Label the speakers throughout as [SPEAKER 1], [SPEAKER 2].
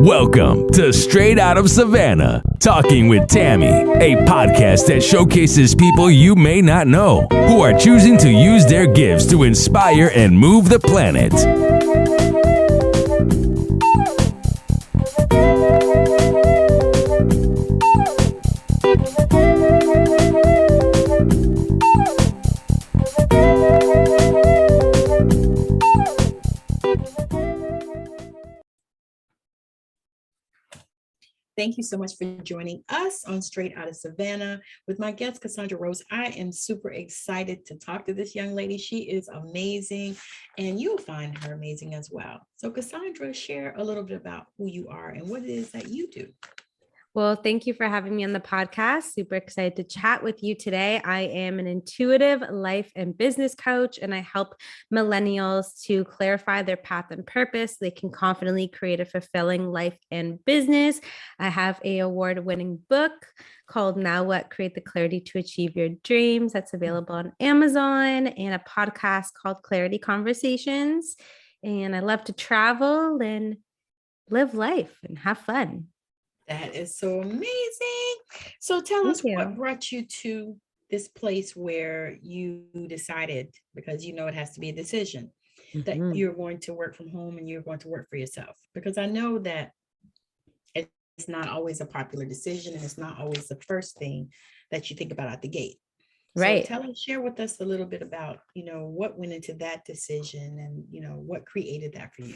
[SPEAKER 1] Welcome to Straight Out of Savannah, Talking with Tammi, a podcast that showcases people you may not know who are choosing to use their gifts to inspire and move the planet.
[SPEAKER 2] Thank you so much for joining us on Straight Out of Savannah with my guest, Cassandra Rosa. I am super excited to talk to this young lady. She is amazing, and you'll find her amazing as well. So Cassandra, share a little bit about who you are and what it is that you do.
[SPEAKER 3] Well, thank you for having me on the podcast. Super excited to chat with you today. I am an intuitive life and business coach, and I help millennials to clarify their path and purpose. They can confidently create a fulfilling life and business. I have an award-winning book called Now What? Create the Clarity to Achieve Your Dreams. That's available on Amazon, and a podcast called Clarity Conversations. And I love to travel and live life and have fun.
[SPEAKER 2] That is so amazing. So tell us what brought you to this place where you decided, because you know it has to be a decision, that you're going to work from home and you're going to work for yourself. Because I know that it's not always a popular decision, and it's not always the first thing that you think about out the gate.
[SPEAKER 3] Right.
[SPEAKER 2] So share with us a little bit about, what went into that decision and, what created that for you.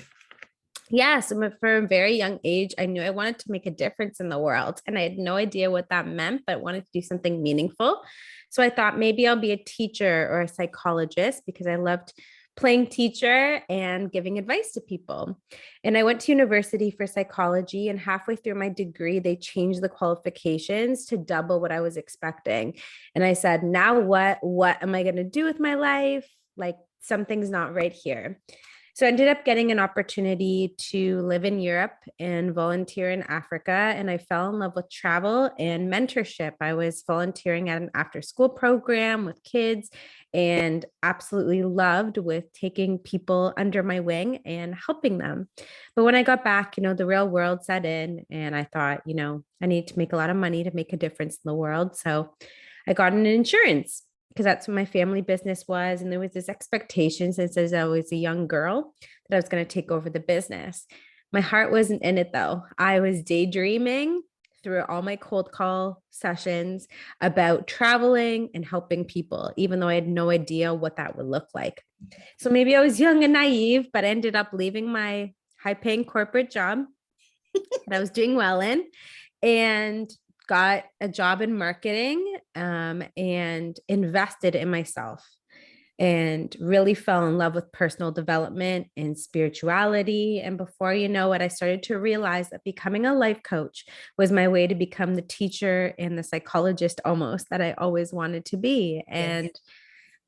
[SPEAKER 3] Yes, for a very young age, I knew I wanted to make a difference in the world, and I had no idea what that meant, but wanted to do something meaningful. So I thought maybe I'll be a teacher or a psychologist because I loved playing teacher and giving advice to people. And I went to university for psychology, and halfway through my degree, they changed the qualifications to double what I was expecting. And I said, now what? What am I going to do with my life? Like, something's not right here. So I ended up getting an opportunity to live in Europe and volunteer in Africa. And I fell in love with travel and mentorship. I was volunteering at an after-school program with kids and absolutely loved with taking people under my wing and helping them. But when I got back, the real world set in, and I thought, I need to make a lot of money to make a difference in the world. So I got an insurance, because that's what my family business was. And there was this expectation since I was a young girl that I was going to take over the business. My heart wasn't in it though. I was daydreaming through all my cold call sessions about traveling and helping people, even though I had no idea what that would look like. So maybe I was young and naive, but I ended up leaving my high-paying corporate job that I was doing well in, and got a job in marketing, and invested in myself and really fell in love with personal development and spirituality. And before you know it, I started to realize that becoming a life coach was my way to become the teacher and the psychologist almost that I always wanted to be. And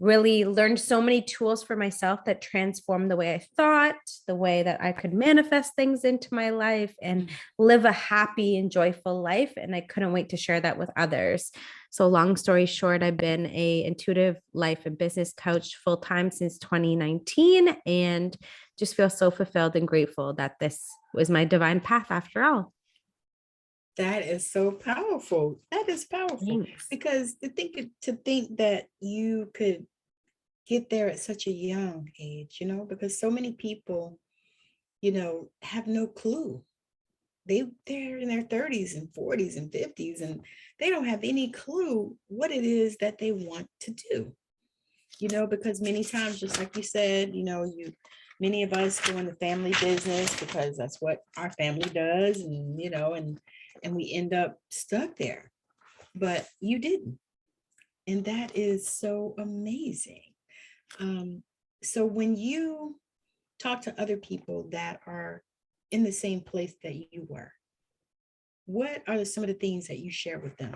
[SPEAKER 3] really learned so many tools for myself that transformed the way I thought, the way that I could manifest things into my life and live a happy and joyful life. And I couldn't wait to share that with others. So long story short, I've been an intuitive life and business coach full-time since 2019, and just feel so fulfilled and grateful that this was my divine path after all.
[SPEAKER 2] That is so powerful. That is powerful.
[SPEAKER 3] Thanks.
[SPEAKER 2] Because to think that you could get there at such a young age, because so many people, have no clue. They're in their 30s and 40s and 50s, and they don't have any clue what it is that they want to do. Because many times, just like you said, many of us go in the family business because that's what our family does, and we end up stuck there, but you didn't. And that is so amazing. So when you talk to other people that are in the same place that you were, what are some of the things that you share with them?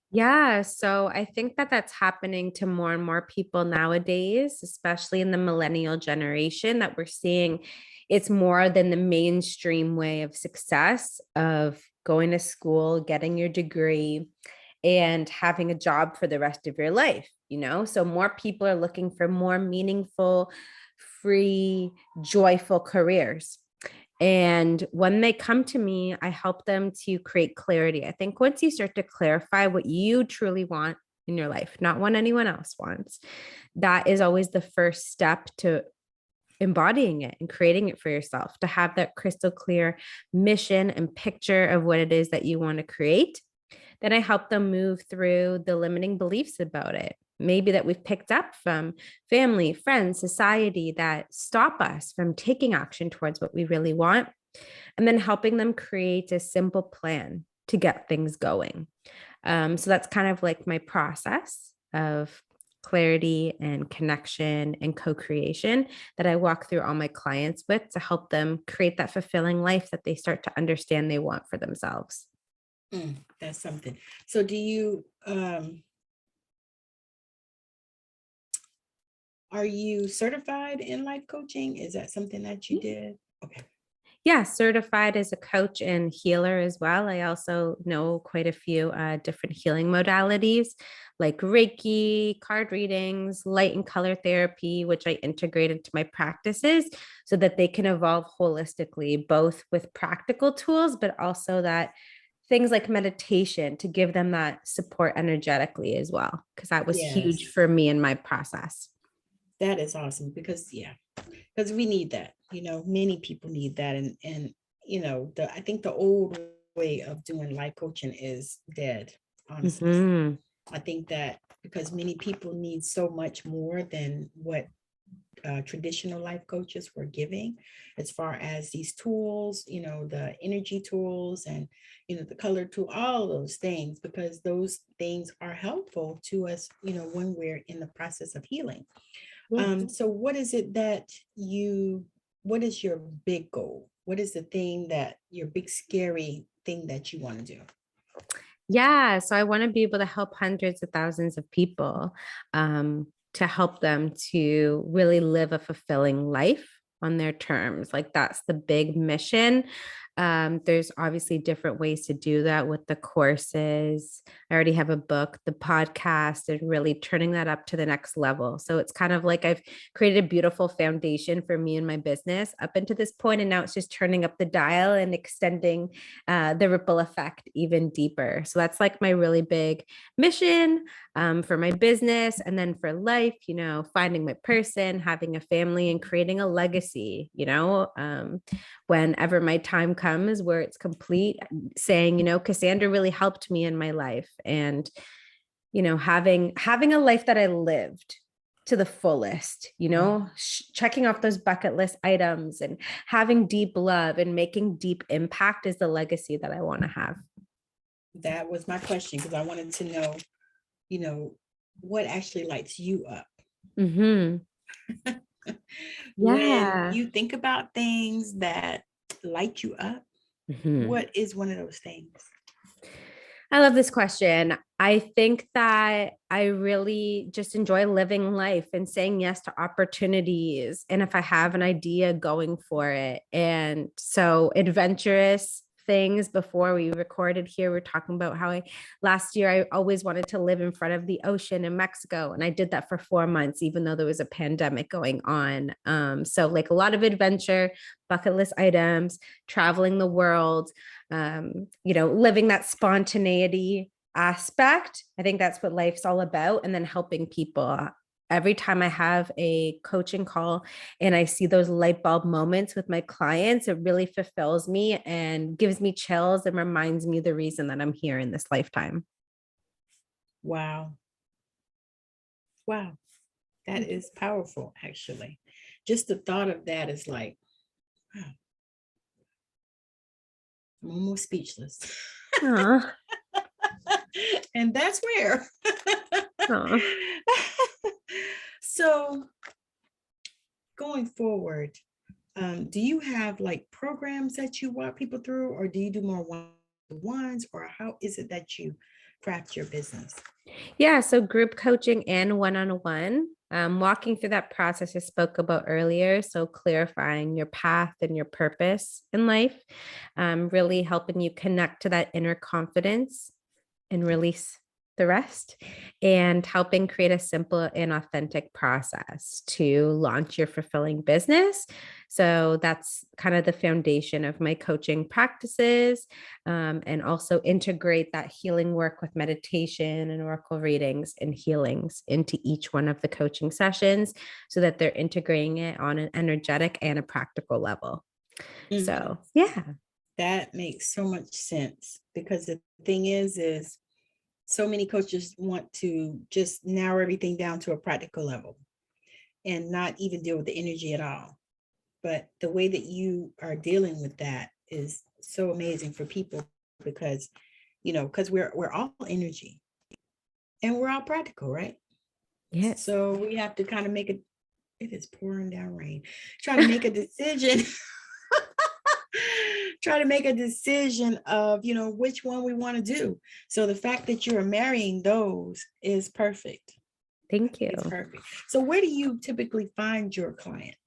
[SPEAKER 3] Yeah, so I think that that's happening to more and more people nowadays, especially in the millennial generation, that we're seeing it's more than the mainstream way of success of going to school, getting your degree, and having a job for the rest of your life, So more people are looking for more meaningful, free, joyful careers. And when they come to me, I help them to create clarity. I think once you start to clarify what you truly want in your life, not what anyone else wants, that is always the first step to embodying it and creating it for yourself, to have that crystal clear mission and picture of what it is that you want to create. Then I help them move through the limiting beliefs about it, maybe that we've picked up from family, friends, society, that stop us from taking action towards what we really want, and then helping them create a simple plan to get things going. So that's kind of like my process of clarity and connection and co-creation that I walk through all my clients with to help them create that fulfilling life that they start to understand they want for themselves.
[SPEAKER 2] That's something. So do you, are you certified in life coaching? Is that something that you did? Okay.
[SPEAKER 3] Yeah, certified as a coach and healer as well. I also know quite a few different healing modalities like Reiki, card readings, light and color therapy, which I integrate into my practices so that they can evolve holistically, both with practical tools, but also that things like meditation to give them that support energetically as well, because that was huge
[SPEAKER 2] Yes,
[SPEAKER 3] for me in my process.
[SPEAKER 2] that is awesome because because we need that, many people need that. And I think the old way of doing life coaching is dead, honestly.
[SPEAKER 3] Mhm.
[SPEAKER 2] I think that because many people need so much more than what traditional life coaches were giving, as far as these tools, the energy tools and, the color tool, all those things, because those things are helpful to us, when we're in the process of healing.
[SPEAKER 3] Yeah.
[SPEAKER 2] So what is it that what is your big goal? What is the thing that your big scary thing that you want to do?
[SPEAKER 3] Yeah, so I want to be able to help hundreds of thousands of people, to help them to really live a fulfilling life on their terms. Like that's the big mission. There's obviously different ways to do that with the courses. I already have a book, the podcast, and really turning that up to the next level. So it's kind of like I've created a beautiful foundation for me and my business up until this point, and now it's just turning up the dial and extending the ripple effect even deeper. So that's like my really big mission, for my business. And then for life, finding my person, having a family, and creating a legacy, whenever my time comes where it's complete, saying, Cassandra really helped me in my life. And, having a life that I lived to the fullest, checking off those bucket list items and having deep love and making deep impact is the legacy that I want to have.
[SPEAKER 2] That was my question, because I wanted to know, you know, what actually lights you up.
[SPEAKER 3] Mm-hmm.
[SPEAKER 2] When
[SPEAKER 3] Yeah.
[SPEAKER 2] you think about things that light you up,
[SPEAKER 3] Mm-hmm.
[SPEAKER 2] what is one of those things?
[SPEAKER 3] I love this question. I think that I really just enjoy living life and saying yes to opportunities. And if I have an idea, going for it. And so adventurous things. Before we recorded here, we're talking about how last year I always wanted to live in front of the ocean in Mexico. And I did that for 4 months, even though there was a pandemic going on. So like a lot of adventure, bucket list items, traveling the world, living that spontaneity aspect. I think that's what life's all about. And then helping people. Every time I have a coaching call and I see those light bulb moments with my clients, it really fulfills me and gives me chills and reminds me the reason that I'm here in this lifetime.
[SPEAKER 2] Wow. Wow. That is powerful, actually. Just the thought of that is like, wow, I'm almost speechless.
[SPEAKER 3] Aw,
[SPEAKER 2] And that's rare.
[SPEAKER 3] aw.
[SPEAKER 2] So going forward, do you have like programs that you walk people through, or do you do more one-to-ones, or how is it that you craft your business?
[SPEAKER 3] Yeah, so group coaching and one-on-one, walking through that process I spoke about earlier. So clarifying your path and your purpose in life, really helping you connect to that inner confidence and release the rest, and helping create a simple and authentic process to launch your fulfilling business. So that's kind of the foundation of my coaching practices, and also integrate that healing work with meditation and oracle readings and healings into each one of the coaching sessions so that they're integrating it on an energetic and a practical level.
[SPEAKER 2] Mhm.
[SPEAKER 3] So, yeah.
[SPEAKER 2] That makes so much sense, because the thing is so many coaches want to just narrow everything down to a practical level and not even deal with the energy at all. But the way that you are dealing with that is so amazing for people, because, because we're all energy and we're all practical, right?
[SPEAKER 3] Yes.
[SPEAKER 2] So we have to kind of it is pouring down rain, try to make a decision. Try to make a decision of, which one we want to do. So the fact that you're marrying those is perfect.
[SPEAKER 3] Thank you.
[SPEAKER 2] It's perfect. So where do you typically find your clients?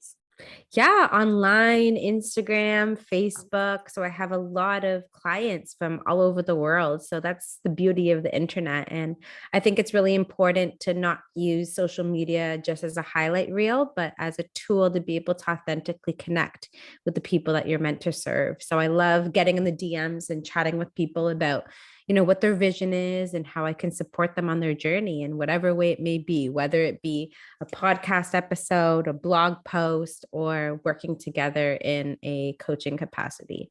[SPEAKER 3] Yeah, online, Instagram, Facebook. So I have a lot of clients from all over the world. So that's the beauty of the internet. And I think it's really important to not use social media just as a highlight reel, but as a tool to be able to authentically connect with the people that you're meant to serve. So I love getting in the DMs and chatting with people about what their vision is and how I can support them on their journey in whatever way it may be, whether it be a podcast episode, a blog post, or working together in a coaching capacity.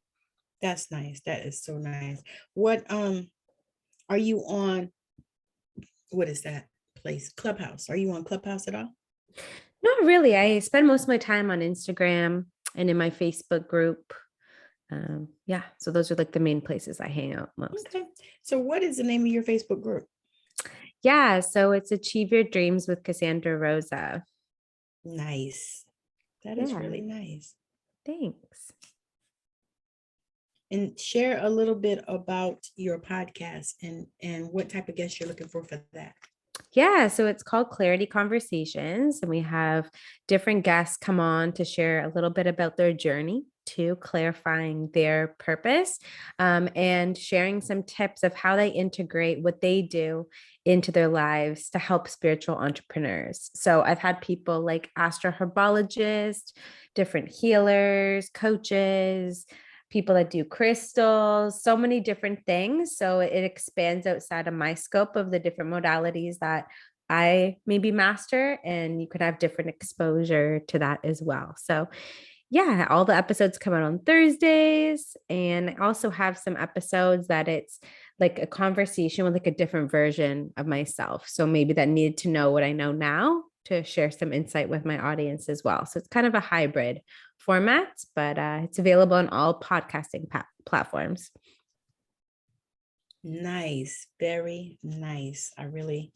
[SPEAKER 2] That's nice. That is so nice. What are you on? What is that place? Clubhouse. Are you on Clubhouse at all?
[SPEAKER 3] Not really. I spend most of my time on Instagram and in my Facebook group. Yeah, so those are like the main places I hang out most.
[SPEAKER 2] Okay. So what is the name of your Facebook group?
[SPEAKER 3] Yeah, so it's Achieve Your Dreams with Cassandra Rosa.
[SPEAKER 2] Nice. That is really nice.
[SPEAKER 3] Thanks.
[SPEAKER 2] And share a little bit about your podcast and what type of guests you're looking for that.
[SPEAKER 3] Yeah, so it's called Clarity Conversations, and we have different guests come on to share a little bit about their journey to clarifying their purpose, and sharing some tips of how they integrate what they do into their lives to help spiritual entrepreneurs. So I've had people like astroherbologists, different healers, coaches, people that do crystals, so many different things. So it expands outside of my scope of the different modalities that I maybe master, and you could have different exposure to that as well. So yeah, all the episodes come out on Thursdays, and I also have some episodes that it's like a conversation with like a different version of myself. So maybe that needed to know what I know now to share some insight with my audience as well. So it's kind of a hybrid format, but it's available on all podcasting platforms.
[SPEAKER 2] Nice. Very nice. I really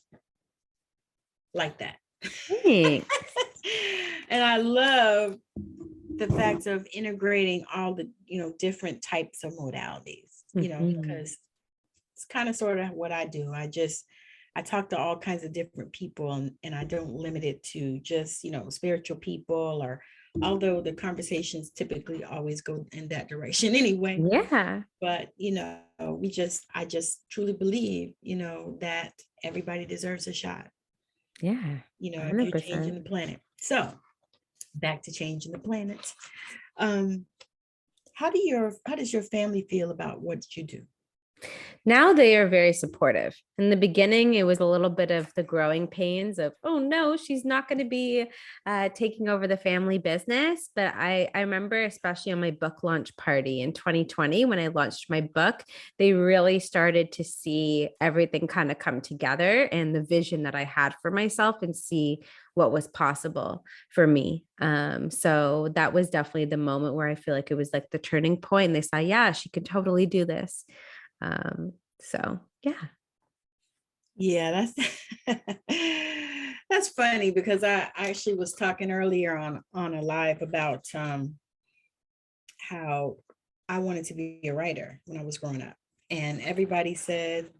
[SPEAKER 2] like that.
[SPEAKER 3] Thanks.
[SPEAKER 2] And I love the fact of integrating all the, different types of modalities, because it's kind of sort of what I do. I talk to all kinds of different people, and I don't limit it to just, spiritual people, or although the conversations typically always go in that direction anyway.
[SPEAKER 3] Yeah.
[SPEAKER 2] But, I just truly believe, that everybody deserves a shot.
[SPEAKER 3] Yeah.
[SPEAKER 2] If
[SPEAKER 3] 100%.
[SPEAKER 2] you're changing the planet. So back to changing the planet. How does your family feel about what you do?
[SPEAKER 3] Now they are very supportive. In the beginning, it was a little bit of the growing pains of, oh no, she's not going to be taking over the family business. But I remember, especially on my book launch party in 2020, when I launched my book, they really started to see everything kind of come together and the vision that I had for myself, and see what was possible for me. So that was definitely the moment where I feel like it was like the turning point. They saw, yeah, she could totally do this. So
[SPEAKER 2] yeah, that's funny, because I actually was talking earlier on a live about how I wanted to be a writer when I was growing up, and everybody said,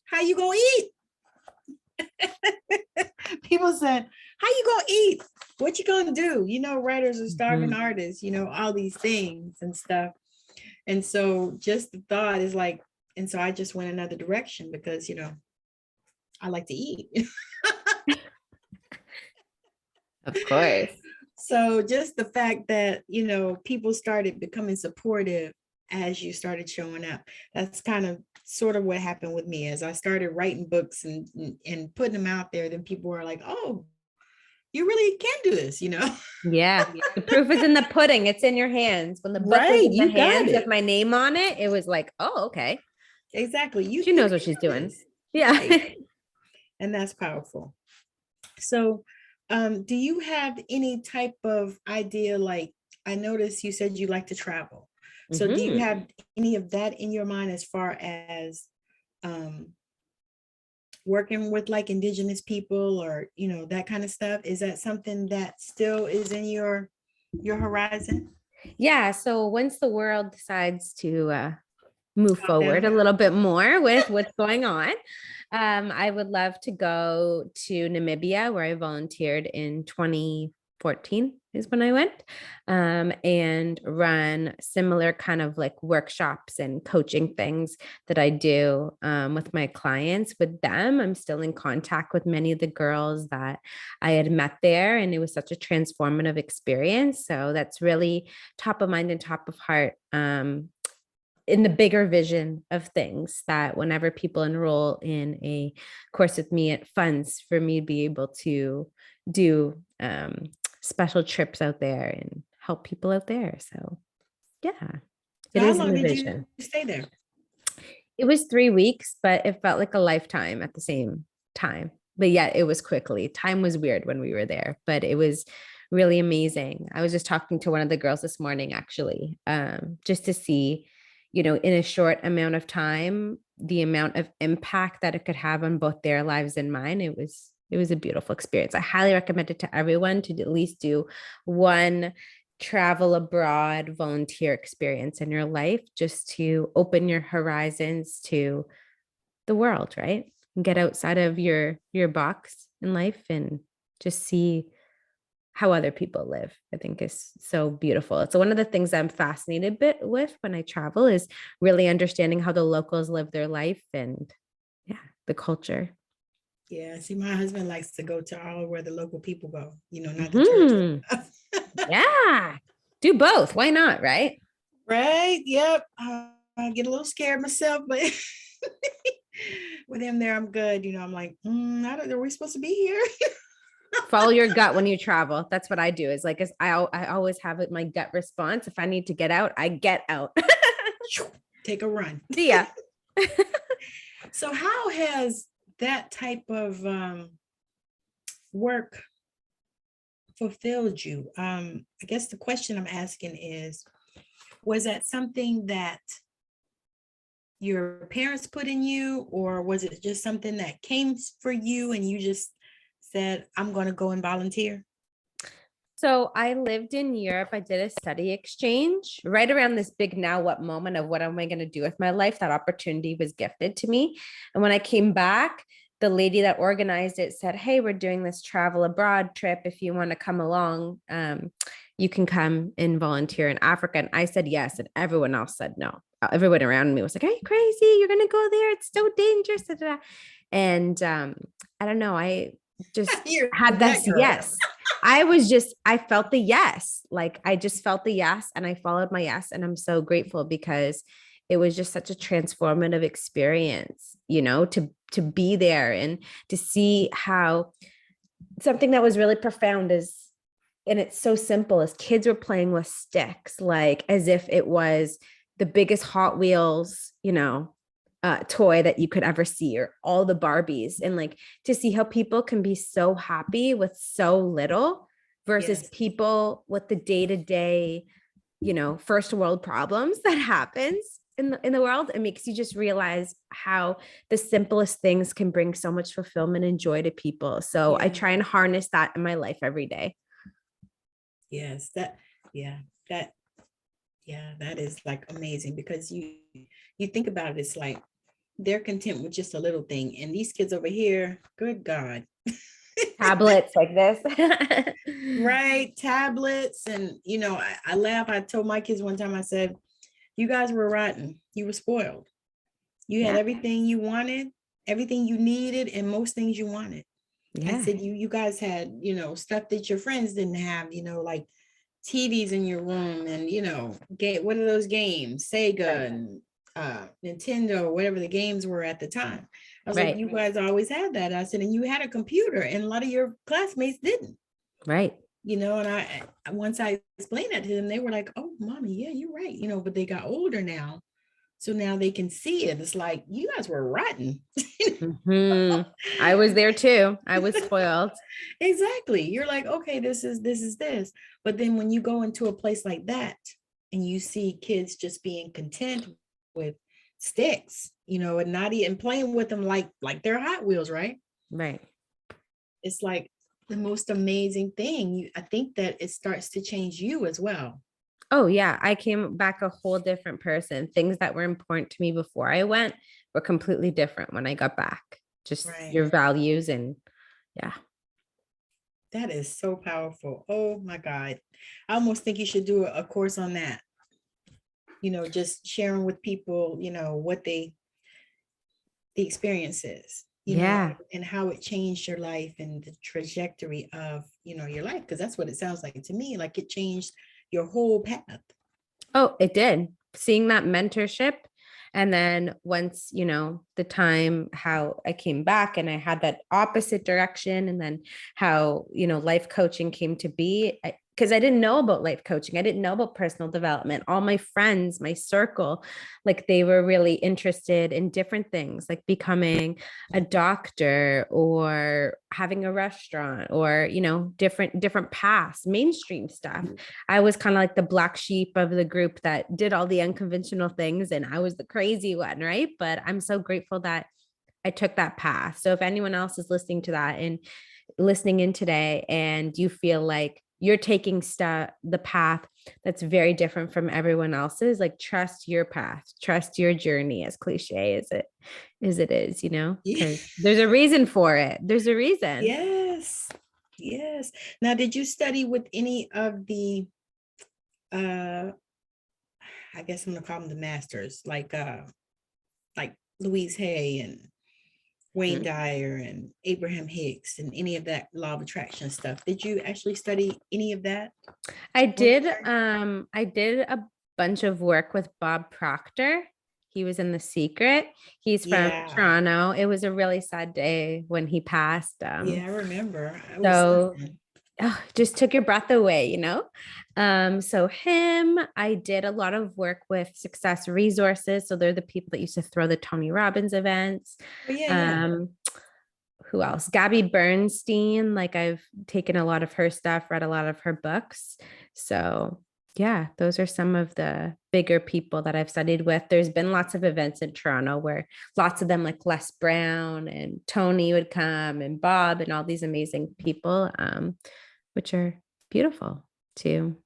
[SPEAKER 2] how you gonna eat? People said, how you gonna eat? What you gonna do? Writers are starving artists, all these things and stuff. And so just the thought is like, And so I just went another direction because, I like to eat.
[SPEAKER 3] Of course.
[SPEAKER 2] So just the fact that, people started becoming supportive as you started showing up, that's kind of sort of what happened with me. As I started writing books and putting them out there, then people were like, oh, you really can do this,
[SPEAKER 3] Yeah. The proof is in the pudding. It's in your hands. When the book was
[SPEAKER 2] Right,
[SPEAKER 3] in the
[SPEAKER 2] you got
[SPEAKER 3] hands with
[SPEAKER 2] it.
[SPEAKER 3] my name on it, it was like, oh, okay.
[SPEAKER 2] Exactly.
[SPEAKER 3] She
[SPEAKER 2] You
[SPEAKER 3] knows what
[SPEAKER 2] can
[SPEAKER 3] she's
[SPEAKER 2] do
[SPEAKER 3] doing.
[SPEAKER 2] this.
[SPEAKER 3] Yeah.
[SPEAKER 2] Right. And that's powerful. So, do you have any type of idea? Like, I noticed you said you like to travel. So, do you have any of that in your mind as far as um, working with like indigenous people or, that kind of stuff? Is that something that still is in your horizon?
[SPEAKER 3] Yeah. So once the world decides to move
[SPEAKER 2] Calm
[SPEAKER 3] forward a
[SPEAKER 2] down.
[SPEAKER 3] little bit more with what's going on, I would love to go to Namibia, where I volunteered in 2014 is when I went, and run similar kind of like workshops and coaching things that I do with my clients. With them, I'm still in contact with many of the girls that I had met there, and it was such a transformative experience. So that's really top of mind and top of heart, in the bigger vision of things, that whenever people enroll in a course with me, it funds for me to be able to do special trips out there and help people out there. So yeah,
[SPEAKER 2] So
[SPEAKER 3] it
[SPEAKER 2] how
[SPEAKER 3] is in
[SPEAKER 2] long
[SPEAKER 3] the
[SPEAKER 2] did you
[SPEAKER 3] vision.
[SPEAKER 2] stay there?
[SPEAKER 3] It was 3 weeks, but it felt like a lifetime at the same time. But yeah, it was quickly. Time was weird when we were there, but it was really amazing. I was just talking to one of the girls this morning, actually, just to see, in a short amount of time, the amount of impact that it could have on both their lives and mine. It was a beautiful experience. I highly recommend it to everyone to at least do one travel abroad volunteer experience in your life, just to open your horizons to the world, right? And get outside of your box in life and just see how other people live. I think is so beautiful. It's one of the things I'm fascinated with when I travel, is really understanding how the locals live their life and yeah, the culture.
[SPEAKER 2] Yeah, see, my husband likes to go to all where the local people go, not the tourists.
[SPEAKER 3] Mhm. Yeah. Do both. Why not? Right.
[SPEAKER 2] Right? Yep. I get a little scared myself, but with him there, I'm good. I'm like, I don't know, are we supposed to be here?
[SPEAKER 3] Follow your gut when you travel. That's what I do. Is like, I always have it, my gut response. If I need to get out, I get out.
[SPEAKER 2] Take a run.
[SPEAKER 3] See ya.
[SPEAKER 2] So how has that type of work fulfilled you? I guess the question I'm asking is, was that something that your parents put in you, or was it just something that came for you and you just said, I'm going to go and volunteer?
[SPEAKER 3] So I lived in Europe. I did a study exchange right around this big now what moment of what am I going to do with my life. That opportunity was gifted to me. And when I came back, the lady that organized it said, hey, we're doing this travel abroad trip. If you want to come along, you can come and volunteer in Africa. And I said yes. And everyone else said no. Everyone around me was like, are you crazy? You're going to go there. It's so dangerous. And I don't know. I just
[SPEAKER 2] You're
[SPEAKER 3] had
[SPEAKER 2] that
[SPEAKER 3] this
[SPEAKER 2] girl.
[SPEAKER 3] yes. I felt the yes. Like I just felt the yes and I followed my yes. And I'm so grateful because it was just such a transformative experience, to be there and to see how something that was really profound is, and it's so simple, as kids were playing with sticks, like as if it was the biggest Hot Wheels, toy that you could ever see, or all the Barbies, and like to see how people can be so happy with so little versus
[SPEAKER 2] Yes.
[SPEAKER 3] people with the day-to-day, first world problems that happens in the world. It makes you just realize how the simplest things can bring so much fulfillment and joy to people. So I try and harness that in my life every day.
[SPEAKER 2] Yes, that is like amazing, because you think about it, it's like they're content with just a little thing, and these kids over here, good God.
[SPEAKER 3] Tablets like this.
[SPEAKER 2] Right, tablets. And I laugh. I told my kids one time, I said, you guys were rotten, you were spoiled. You had everything you wanted, everything you needed, and most things you wanted. I
[SPEAKER 3] Yeah.
[SPEAKER 2] said, you guys had, stuff that your friends didn't have, like TVs in your room and, what are those games? Sega and Nintendo, whatever the games were at the time. I was like, you guys always had that. I said, and you had a computer, and a lot of your classmates didn't.
[SPEAKER 3] Right.
[SPEAKER 2] And once I explained that to them, they were like, oh, mommy, yeah, you're right. But they got older now. So now they can see it. It's like, you guys were rotten.
[SPEAKER 3] I was there too. I was spoiled.
[SPEAKER 2] Exactly. You're like, okay, this is this. But then when you go into a place like that and you see kids just being content with sticks, and not even playing with them like they're Hot Wheels, right?
[SPEAKER 3] Right.
[SPEAKER 2] It's like the most amazing thing. I think that it starts to change you as well.
[SPEAKER 3] Oh yeah, I came back a whole different person. Things that were important to me before I went were completely different when I got back. Just your values and yeah.
[SPEAKER 2] That is so powerful. Oh my God. I almost think you should do a course on that. Just sharing with people, what the experience is, and how it changed your life and the trajectory of, your life. Because that's what it sounds like to me. Like it changed your whole path.
[SPEAKER 3] Oh, it did. Seeing that mentorship. And then once, the time how I came back and I had that opposite direction, and then how, life coaching came to be, because I didn't know about life coaching. I didn't know about personal development. All my friends, my circle, like they were really interested in different things, like becoming a doctor or having a restaurant or, different paths, mainstream stuff. I was kind of like the black sheep of the group that did all the unconventional things, and I was the crazy one, right? But I'm so grateful that I took that path. So if anyone else is listening to that and listening in today, and you feel like you're taking the path that's very different from everyone else's, like trust your path, trust your journey, as cliche as it is, because there's a reason for it. There's a reason.
[SPEAKER 2] Yes. Now, did you study with any of the, I guess I'm going to call them the masters, like Louise Hay and Wayne Dyer and Abraham Hicks and any of that law of attraction stuff? Did you actually study any of that?
[SPEAKER 3] I did a bunch of work with Bob Proctor. He was in The Secret. He's from Toronto. It was a really sad day when he passed.
[SPEAKER 2] Yeah, I remember.
[SPEAKER 3] Just took your breath away, so him, I did a lot of work with Success Resources. So they're the people that used to throw the Tony Robbins events. Who else? Gabby Bernstein. Like I've taken a lot of her stuff, read a lot of her books. So yeah, those are some of the bigger people that I've studied with. There's been lots of events in Toronto where lots of them, like Les Brown and Tony, would come, and Bob, and all these amazing people, which are beautiful to,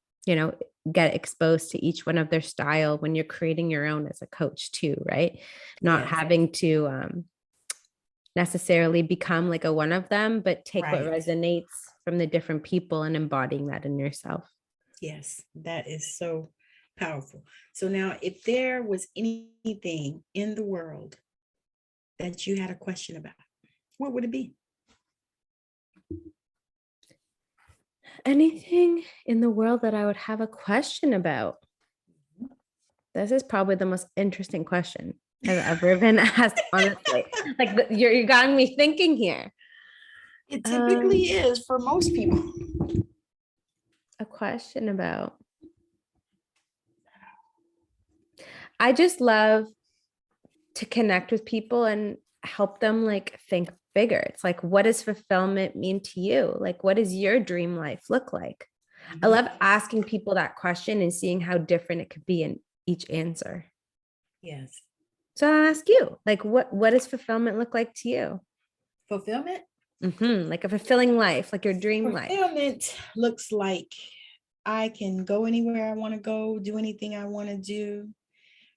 [SPEAKER 3] get exposed to each one of their style when you're creating your own as a coach too, right? Not having to necessarily become like a one of them, but take what resonates from the different people and embodying that in yourself.
[SPEAKER 2] Yes, that is so powerful. So now, if there was anything in the world that you had a question about, what would it be?
[SPEAKER 3] Anything in the world that I would have a question about? This is probably the most interesting question I've ever been asked, honestly. Like you're got me thinking here.
[SPEAKER 2] It typically is for most people.
[SPEAKER 3] A question about. I just love to connect with people and help them like think bigger. It's like, what does fulfillment mean to you? Like, what does your dream life look like? I love asking people that question and seeing how different it could be in each answer.
[SPEAKER 2] Yes.
[SPEAKER 3] So I'll ask you, like, what does fulfillment look like to you?
[SPEAKER 2] Fulfillment?
[SPEAKER 3] Like a fulfilling life, like your dream life.
[SPEAKER 2] Fulfillment looks like I can go anywhere I want to go, do anything I want to do.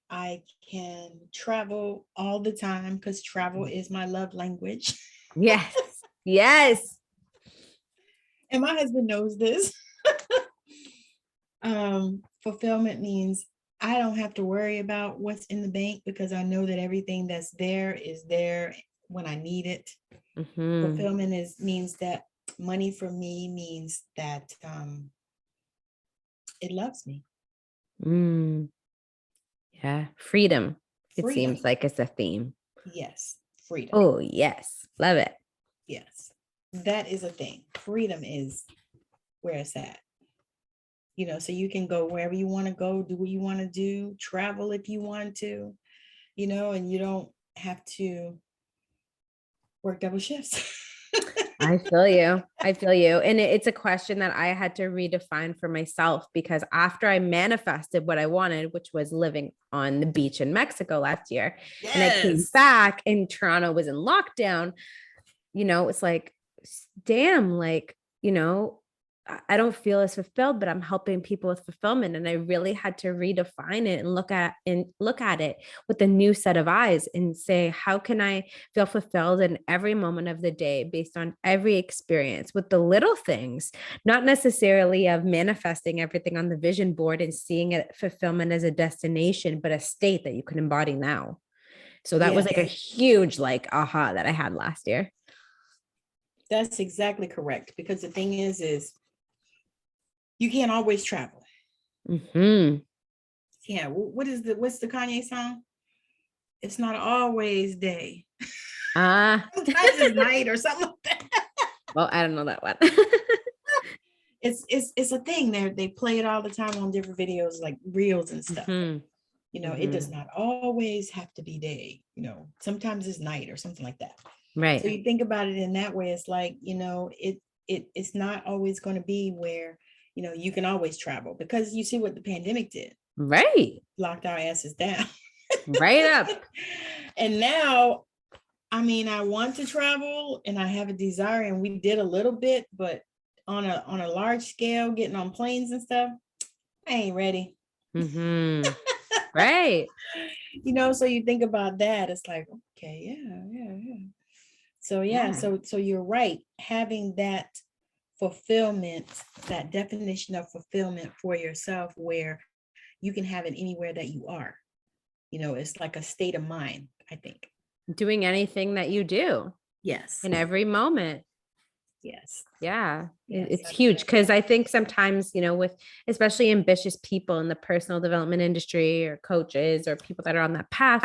[SPEAKER 2] I can travel all the time because travel is my love language.
[SPEAKER 3] Yes.
[SPEAKER 2] And my husband knows this. Fulfillment means I don't have to worry about what's in the bank because I know that everything that's there is there when I need it. Fulfillment means that money for me means that it loves me.
[SPEAKER 3] Yeah. Freedom. It
[SPEAKER 2] Freedom.
[SPEAKER 3] seems like it's a theme.
[SPEAKER 2] Yes. Freedom.
[SPEAKER 3] Oh, yes. Love it.
[SPEAKER 2] Yes. That is a thing. Freedom is where it's at. So you can go wherever you want to go, do what you want to do, travel if you want to, and you don't have to work double shifts.
[SPEAKER 3] I feel you. I feel you. And it's a question that I had to redefine for myself because after I manifested what I wanted, which was living on the beach in Mexico last year, and I came back and Toronto was in lockdown, it's like, damn, like, I don't feel as fulfilled, but I'm helping people with fulfillment. And I really had to redefine it and look at it with a new set of eyes and say, how can I feel fulfilled in every moment of the day based on every experience with the little things, not necessarily of manifesting everything on the vision board and seeing it fulfillment as a destination, but a state that you can embody now. So that was like a huge aha that I had last year.
[SPEAKER 2] That's exactly correct. Because the thing is you can't always travel. Yeah. What's the Kanye song? It's not always day. Sometimes it's night or something like that.
[SPEAKER 3] Well, I don't know that one.
[SPEAKER 2] It's a thing. They play it all the time on different videos, like reels and stuff. It does not always have to be day. Sometimes it's night or something like that.
[SPEAKER 3] Right.
[SPEAKER 2] So you think about it in that way. It's like, it's not always going to be where you can always travel, because you see what the pandemic did.
[SPEAKER 3] Right.
[SPEAKER 2] Locked our asses down.
[SPEAKER 3] Right up.
[SPEAKER 2] And now, I want to travel and I have a desire, and we did a little bit, but on a large scale, getting on planes and stuff, I ain't ready.
[SPEAKER 3] Right.
[SPEAKER 2] So you think about that, it's like, okay, yeah. So so you're right. Having that fulfillment, that definition of fulfillment for yourself, where you can have it anywhere that you are. It's like a state of mind, I think.
[SPEAKER 3] Doing anything that you do.
[SPEAKER 2] Yes.
[SPEAKER 3] In every moment.
[SPEAKER 2] Yes.
[SPEAKER 3] Yeah. It's huge, because I think sometimes, with especially ambitious people in the personal development industry or coaches or people that are on that path,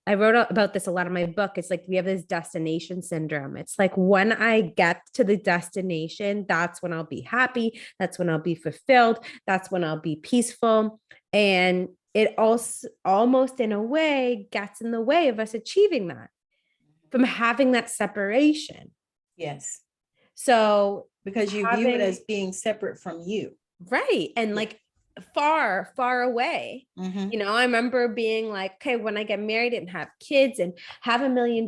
[SPEAKER 3] I wrote about this a lot in my book. It's like we have this destination syndrome. It's like when I get to the destination, that's when I'll be happy. That's when I'll be fulfilled. That's when I'll be peaceful. And it also almost in a way gets in the way of us achieving that, from having that separation.
[SPEAKER 2] Yes.
[SPEAKER 3] So
[SPEAKER 2] because you view it as being separate from you.
[SPEAKER 3] Right. And like far, far away. I remember being like, okay, when I get married and have kids and have $1 million,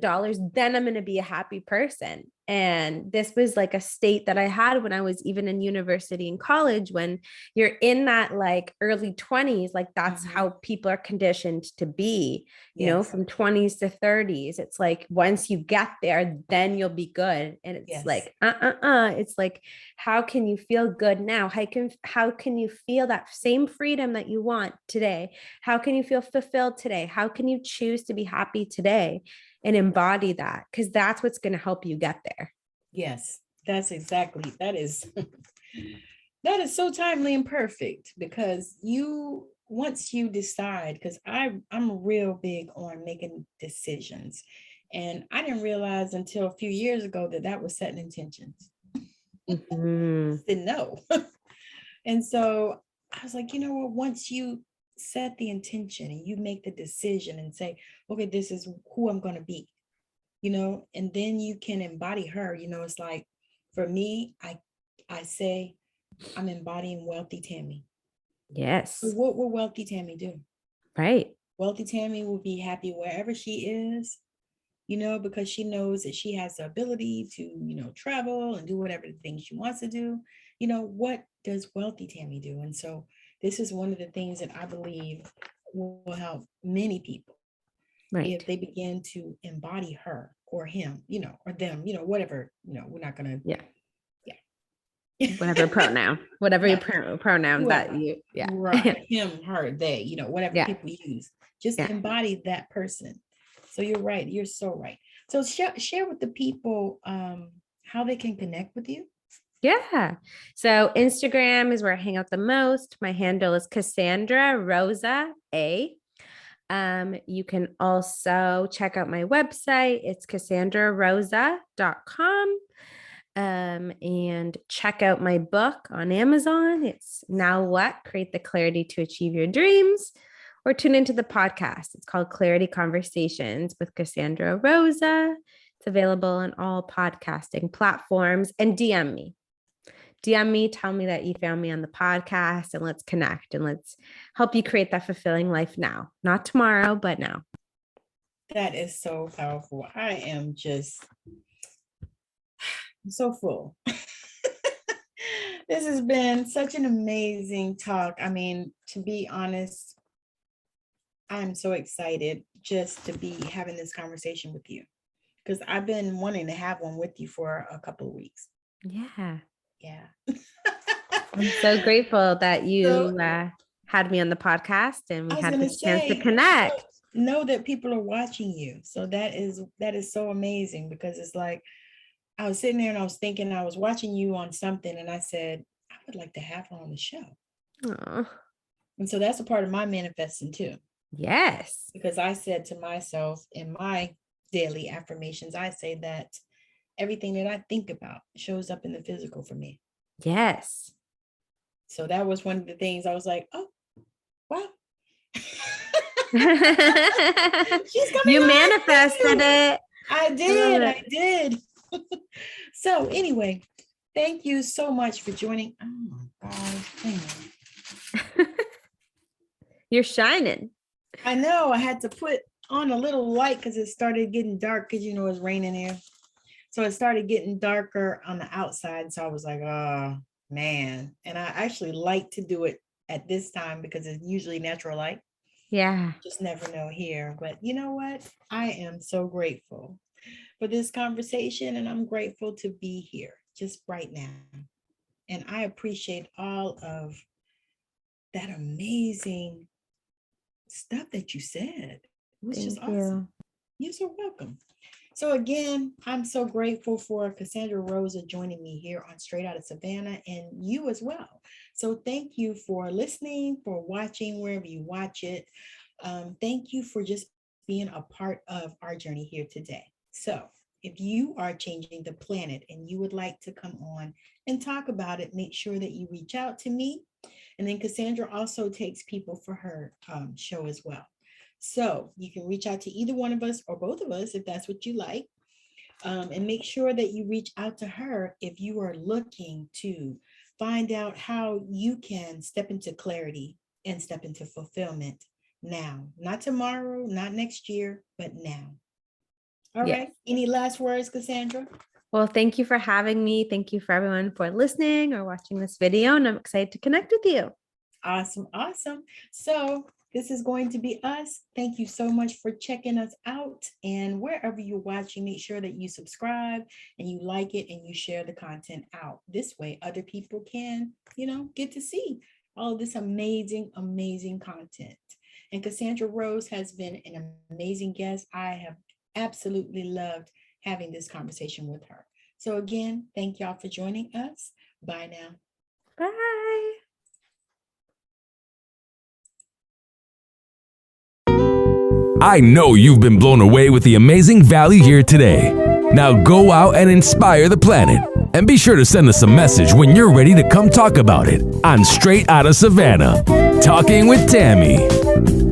[SPEAKER 3] then I'm going to be a happy person. And this was like a state that I had when I was even in university and college, when you're in that like early 20s, like that's how people are conditioned to be, from 20s to 30s. It's like, once you get there, then you'll be good. And it's like, it's like, how can you feel good now? How can you feel that same freedom that you want today? How can you feel fulfilled today? How can you choose to be happy today and embody that? Because that's what's going to help you get there.
[SPEAKER 2] Yes, that is so timely and perfect, because once you decide, because I'm real big on making decisions, and I didn't realize until a few years ago that was setting intentions. Didn't know. And so I was like, what, once you set the intention and you make the decision and say, okay, this is who I'm going to be, and then you can embody her. It's like, for me, I say I'm embodying wealthy Tammi.
[SPEAKER 3] Yes.
[SPEAKER 2] So what will wealthy Tammi do?
[SPEAKER 3] Right.
[SPEAKER 2] Wealthy Tammi will be happy wherever she is, because she knows that she has the ability to, travel and do whatever the things she wants to do. What does wealthy Tammi do? And so this is one of the things that I believe will help many people. Right. If they begin to embody her or him, or them, whatever, we're not going to.
[SPEAKER 3] Yeah. whatever pronoun, whatever your pronoun that you, yeah.
[SPEAKER 2] Right. Him, her, they, whatever
[SPEAKER 3] Yeah.
[SPEAKER 2] people use, just
[SPEAKER 3] Yeah.
[SPEAKER 2] embody that person. So you're right. You're so right. So share with the people how they can connect with you.
[SPEAKER 3] Yeah. So Instagram is where I hang out the most. My handle is Cassandra Rosa A. You can also check out my website. It's cassandrarosa.com. And check out my book on Amazon. It's Now What? Create the Clarity to Achieve Your Dreams. Or tune into the podcast. It's called Clarity Conversations with Cassandra Rosa. It's available on all podcasting platforms. And DM me. DM me, tell me that you found me on the podcast, and let's connect and let's help you create that fulfilling life now. Not tomorrow, but now.
[SPEAKER 2] That is so powerful. I am just so full. This has been such an amazing talk. I mean, to be honest, I'm so excited just to be having this conversation with you, because I've been wanting to have one with you for a couple of weeks.
[SPEAKER 3] Yeah.
[SPEAKER 2] Yeah.
[SPEAKER 3] I'm so grateful that you had me on the podcast and we had this chance to connect.
[SPEAKER 2] Know that people are watching you. So that is so amazing, because it's like, I was sitting there and I was thinking, I was watching you on something and I said, I would like to have her on the show.
[SPEAKER 3] Aww.
[SPEAKER 2] And so that's a part of my manifesting too.
[SPEAKER 3] Yes.
[SPEAKER 2] Because I said to myself in my daily affirmations, I say that everything that I think about shows up in the physical for me.
[SPEAKER 3] Yes.
[SPEAKER 2] So that was one of the things I was like, oh, wow.
[SPEAKER 3] You manifested it.
[SPEAKER 2] I did. So anyway, thank you so much for joining. Oh my God.
[SPEAKER 3] You're shining.
[SPEAKER 2] I know. I had to put on a little light because it started getting dark, because it's raining here. So it started getting darker on the outside. So I was like, oh man. And I actually like to do it at this time because it's usually natural light.
[SPEAKER 3] Yeah.
[SPEAKER 2] Just never know here. But you know what? I am so grateful for this conversation, and I'm grateful to be here just right now. And I appreciate all of that amazing stuff that you said. It was just awesome. You're so welcome. So again, I'm so grateful for Cassandra Rosa joining me here on Straight Outta Savannah, and you as well. So thank you for listening, for watching wherever you watch it. Thank you for just being a part of our journey here today. So if you are changing the planet and you would like to come on and talk about it, make sure that you reach out to me. And then Cassandra also takes people for her show as well. So you can reach out to either one of us or both of us if that's what you like. And make sure that you reach out to her if you are looking to find out how you can step into clarity and step into fulfillment now. Not tomorrow, not next year, but now. All right. Any last words, Cassandra?
[SPEAKER 3] Well, thank you for having me. Thank you for everyone for listening or watching this video. And I'm excited to connect with you.
[SPEAKER 2] Awesome. Awesome. So this is going to be us. Thank you so much for checking us out. And wherever you're watching, make sure that you subscribe and you like it and you share the content out. This way, other people can, get to see all of this amazing, amazing content. And Cassandra Rose has been an amazing guest. I have absolutely loved having this conversation with her. So again, thank y'all for joining us. Bye now.
[SPEAKER 3] Bye.
[SPEAKER 1] I know you've been blown away with the amazing value here today. Now go out and inspire the planet. And be sure to send us a message when you're ready to come talk about it on Straight Outta Savannah. Talking with Tammi.